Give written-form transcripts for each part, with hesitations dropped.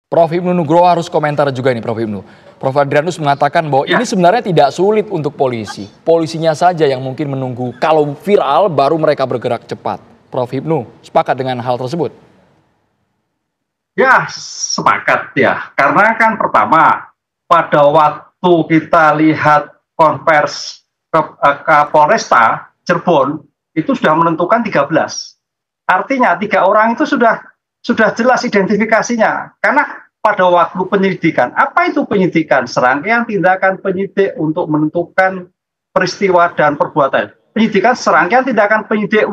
Prof. Hipnu Nugroho harus komentar juga nih Prof. Hipnu. Prof. Adrianus mengatakan bahwa ini sebenarnya tidak sulit untuk polisi. Polisinya saja yang mungkin menunggu kalau viral baru mereka bergerak cepat. Prof. Hipnu sepakat dengan hal tersebut? Ya, sepakat ya. Karena kan pertama, pada waktu kita lihat konvers ke Polresta Cirebon, itu sudah menentukan 13. Artinya 3 orang itu sudah jelas identifikasinya. Karena pada waktu penyidikan, apa itu penyidikan? Serangkaian tindakan penyidik untuk menentukan peristiwa dan perbuatan. Penyidikan serangkaian tindakan penyidik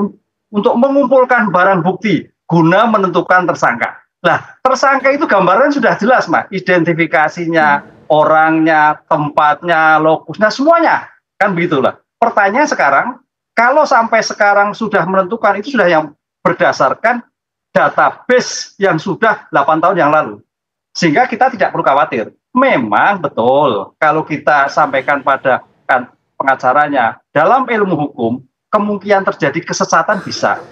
untuk mengumpulkan barang bukti guna menentukan tersangka. Nah, tersangka itu gambaran sudah jelas, Mas. Identifikasinya, orangnya, tempatnya, lokusnya, semuanya. Kan begitulah. Pertanyaan sekarang, kalau sampai sekarang sudah menentukan, itu sudah yang berdasarkan database yang sudah 8 tahun yang lalu. Sehingga kita tidak perlu khawatir. Memang betul, kalau kita sampaikan pada pengacaranya, dalam ilmu hukum, kemungkinan terjadi kesesatan bisa.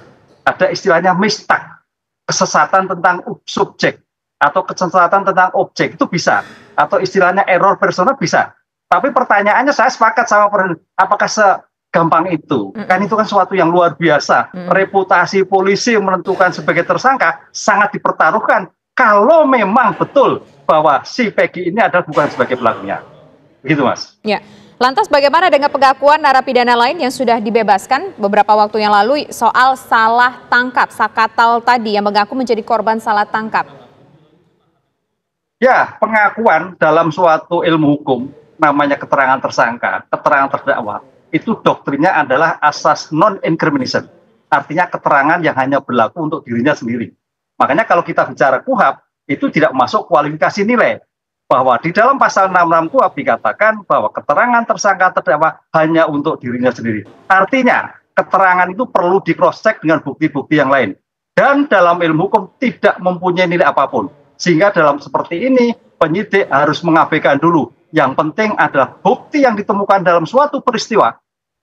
Ada istilahnya mistak, kesesatan tentang subjek, atau kesesatan tentang objek, itu bisa. Atau istilahnya error personal bisa. Tapi pertanyaannya saya sepakat sama apakah segampang itu? Kan itu kan suatu yang luar biasa. Reputasi polisi menentukan sebagai tersangka sangat dipertaruhkan kalau memang betul bahwa si Peggy ini adalah bukan sebagai pelakunya. Begitu, Mas. Ya. Lantas bagaimana dengan pengakuan narapidana lain yang sudah dibebaskan beberapa waktu yang lalu soal salah tangkap, Sakatal tadi yang mengaku menjadi korban salah tangkap? Ya, pengakuan dalam suatu ilmu hukum namanya keterangan tersangka, keterangan terdakwa, itu doktrinnya adalah asas non-incrimination. Artinya keterangan yang hanya berlaku untuk dirinya sendiri. Makanya kalau kita bicara KUHP, itu tidak masuk kualifikasi nilai. Bahwa di dalam pasal 66 KUHP dikatakan bahwa keterangan tersangka terdakwa hanya untuk dirinya sendiri. Artinya, keterangan itu perlu di-cross-check dengan bukti-bukti yang lain. Dan dalam ilmu hukum tidak mempunyai nilai apapun. Sehingga dalam seperti ini, penyidik harus mengabaikan dulu. Yang penting adalah bukti yang ditemukan dalam suatu peristiwa,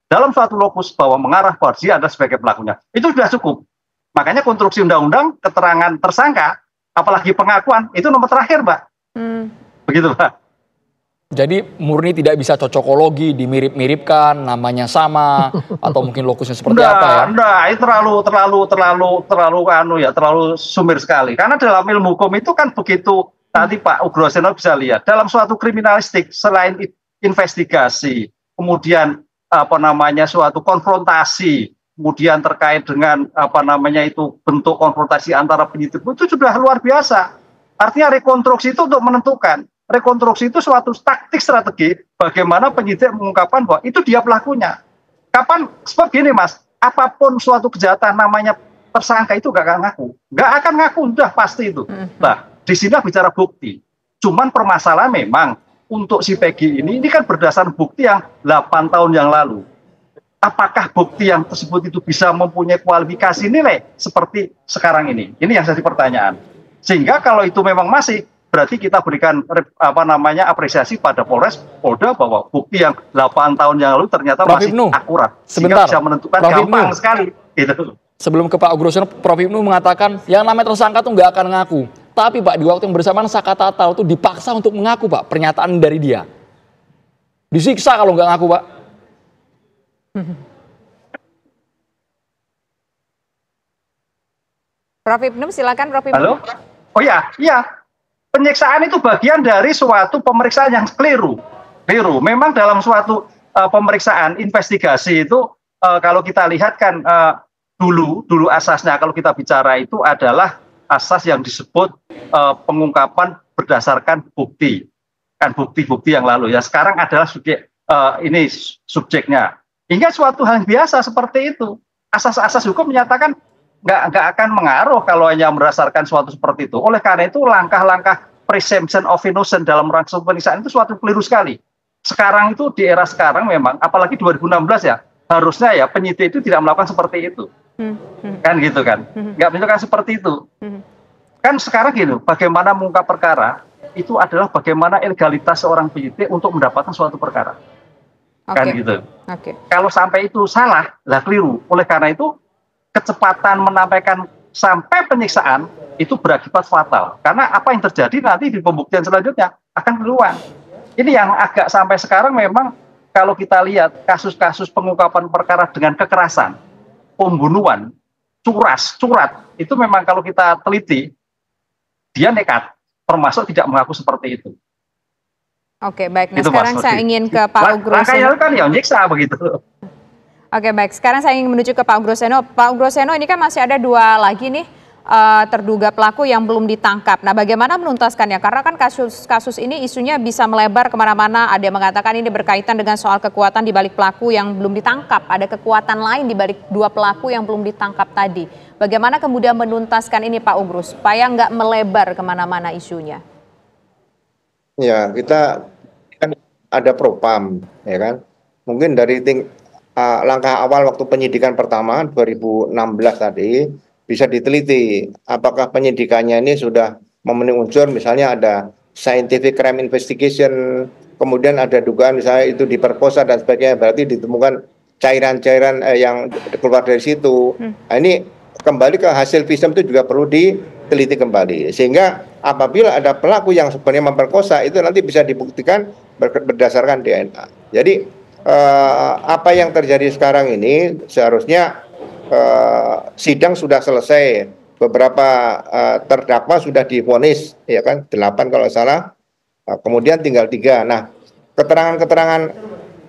dalam suatu lokus bahwa mengarah bahwa dia adalah sebagai pelakunya. Itu sudah cukup. Makanya konstruksi undang-undang, keterangan tersangka, apalagi pengakuan, itu nomor terakhir, Mbak. Begitu, Mbak. Jadi murni tidak bisa cocokologi, dimirip-miripkan, namanya sama, atau mungkin lokusnya seperti apa ya? Enggak, itu terlalu sumir sekali. Karena dalam ilmu hukum itu kan begitu, tadi Pak Ugroseno bisa lihat, dalam suatu kriminalistik, selain investigasi, kemudian suatu konfrontasi, kemudian terkait dengan bentuk konfrontasi antara penyidik itu sudah luar biasa. Artinya rekonstruksi itu untuk menentukan. Rekonstruksi itu suatu taktik strategi bagaimana penyidik mengungkapkan bahwa itu dia pelakunya. Kapan seperti ini, Mas? Apapun suatu kejahatan namanya tersangka itu nggak akan ngaku, udah pasti itu. Nah, di sini bicara bukti. Cuman permasalahan memang untuk si Peggy ini kan berdasarkan bukti yang 8 tahun yang lalu. Apakah bukti yang tersebut itu bisa mempunyai kualifikasi nilai seperti sekarang ini? Ini yang jadi pertanyaan. Sehingga kalau itu memang masih, berarti kita berikan apresiasi pada Polda bahwa bukti yang 8 tahun yang lalu ternyata Prof. masih Hipnu, akurat. sebentar. Sehingga bisa menentukan Prof. gampang Hipnu, sekali. Gitu. Sebelum ke Pak Ugroseno, Prof. Hipnu mengatakan yang namanya tersangka tuh nggak akan ngaku. Tapi Pak, di waktu yang bersamaan Sakatal itu dipaksa untuk mengaku, Pak. Pernyataan dari dia. Disiksa kalau nggak ngaku, Pak. Prof. Hipnu, silakan Prof. Hipnu. Halo? Oh iya. Penyiksaan itu bagian dari suatu pemeriksaan yang keliru. Memang dalam suatu pemeriksaan investigasi itu kalau kita lihat kan dulu asasnya kalau kita bicara itu adalah asas yang disebut pengungkapan berdasarkan bukti. Kan bukti-bukti yang lalu ya. Sekarang adalah subjeknya. Hingga suatu hal yang biasa seperti itu. Asas-asas hukum menyatakan nggak akan mengaruh kalau hanya berdasarkan suatu seperti itu. Oleh karena itu langkah-langkah presumption of innocence dalam rangka penyiksaan itu suatu keliru sekali. Sekarang itu di era sekarang memang, apalagi 2016 ya, harusnya ya penyidik itu tidak melakukan seperti itu. Kan gitu kan. Nggak menunjukkan seperti itu. Kan sekarang gitu, bagaimana mengungkap perkara, itu adalah bagaimana legalitas seorang penyidik untuk mendapatkan suatu perkara. Kan gitu. Kalau sampai itu salah, lah keliru. Oleh karena itu, kecepatan menyampaikan sampai penyiksaan itu berakibat fatal. Karena apa yang terjadi nanti di pembuktian selanjutnya akan keluar. Ini yang agak sampai sekarang memang kalau kita lihat kasus-kasus pengungkapan perkara dengan kekerasan, pembunuhan, curat, itu memang kalau kita teliti, dia nekat, termasuk tidak mengaku seperti itu. Oke, baik. Nah, Itu sekarang saya ingin ke Pak Ugroseno. Ugroseno. Kan ya nyiksa begitu. Oke, baik. Sekarang saya ingin menuju ke Pak Ugroseno. Pak Ugroseno, ini kan masih ada 2 lagi nih terduga pelaku yang belum ditangkap. Nah, bagaimana menuntaskannya? Karena kan kasus ini isunya bisa melebar kemana-mana. Ada yang mengatakan ini berkaitan dengan soal kekuatan di balik pelaku yang belum ditangkap. Ada kekuatan lain di balik 2 pelaku yang belum ditangkap tadi. Bagaimana kemudian menuntaskan ini, Pak Ugrus, supaya nggak melebar kemana-mana isunya? Ya, kita kan ada propam, ya kan. Mungkin dari langkah awal waktu penyidikan pertama 2016 tadi bisa diteliti apakah penyidikannya ini sudah memenuhi unsur, misalnya ada scientific crime investigation, kemudian ada dugaan misalnya itu diperkosa dan sebagainya, berarti ditemukan cairan-cairan yang keluar dari situ. Nah, ini kembali ke hasil visum itu juga perlu diteliti kembali, sehingga apabila ada pelaku yang sebenarnya memperkosa itu nanti bisa dibuktikan berdasarkan DNA. Jadi apa yang terjadi sekarang ini seharusnya sidang sudah selesai, beberapa terdakwa sudah divonis, ya kan, 8 kalau salah, kemudian tinggal 3. Nah, keterangan-keterangan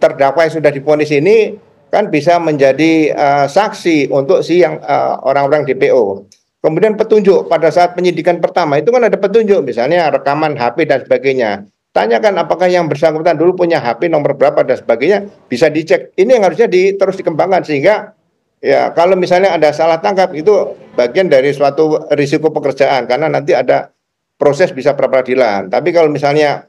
terdakwa yang sudah divonis ini kan bisa menjadi saksi untuk yang orang-orang DPO. Kemudian petunjuk pada saat penyidikan pertama itu kan ada petunjuk, misalnya rekaman HP dan sebagainya. Tanyakan apakah yang bersangkutan dulu punya HP nomor berapa dan sebagainya, bisa dicek. Ini yang harusnya terus dikembangkan, sehingga ya kalau misalnya ada salah tangkap itu bagian dari suatu risiko pekerjaan, karena nanti ada proses bisa pra-peradilan. Tapi kalau misalnya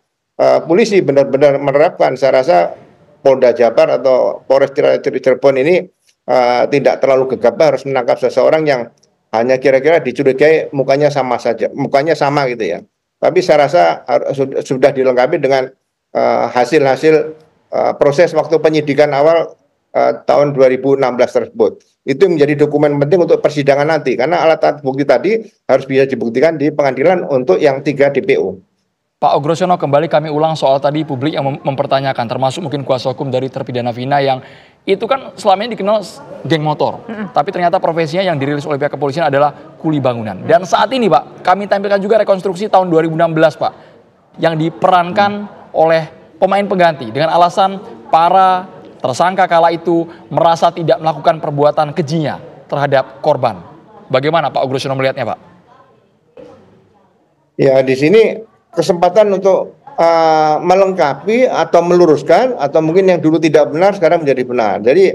polisi benar-benar menerapkan, saya rasa Polda Jabar atau Polres Cirebon ini tidak terlalu gegabah harus menangkap seseorang yang hanya kira-kira dicurigai mukanya sama saja, mukanya sama gitu ya. Tapi saya rasa sudah dilengkapi dengan hasil-hasil proses waktu penyidikan awal tahun 2016 tersebut. Itu menjadi dokumen penting untuk persidangan nanti, karena alat-alat bukti tadi harus bisa dibuktikan di pengadilan untuk yang 3 DPO. Pak Ugroseno, kembali kami ulang soal tadi publik yang mempertanyakan, termasuk mungkin kuasa hukum dari terpidana Vina yang itu kan selama ini dikenal geng motor. Tapi ternyata profesinya yang dirilis oleh pihak kepolisian adalah kuli bangunan. Dan saat ini Pak, kami tampilkan juga rekonstruksi tahun 2016 Pak, yang diperankan oleh pemain pengganti dengan alasan para tersangka kala itu merasa tidak melakukan perbuatan kejinya terhadap korban. Bagaimana Pak Ugroseno melihatnya Pak? Ya, di sini kesempatan untuk melengkapi atau meluruskan, atau mungkin yang dulu tidak benar sekarang menjadi benar. Jadi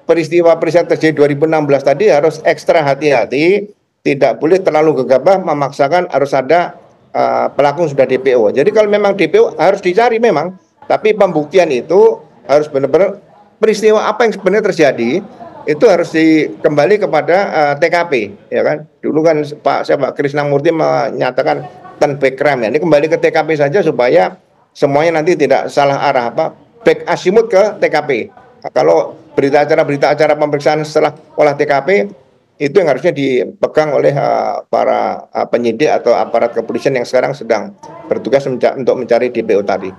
peristiwa-peristiwa terjadi 2016 tadi harus ekstra hati-hati, tidak boleh terlalu gegabah memaksakan harus ada pelaku sudah DPO. Jadi kalau memang DPO harus dicari memang, tapi pembuktian itu harus benar-benar peristiwa apa yang sebenarnya terjadi itu harus kembali kepada TKP, ya kan. Dulu kan Pak Krisnamurti menyatakan background, ya. Ini kembali ke TKP saja supaya semuanya nanti tidak salah arah, back asimut ke TKP. Nah, kalau berita acara pemeriksaan setelah olah TKP itu yang harusnya dipegang oleh para penyidik atau aparat kepolisian yang sekarang sedang bertugas untuk mencari DPO tadi.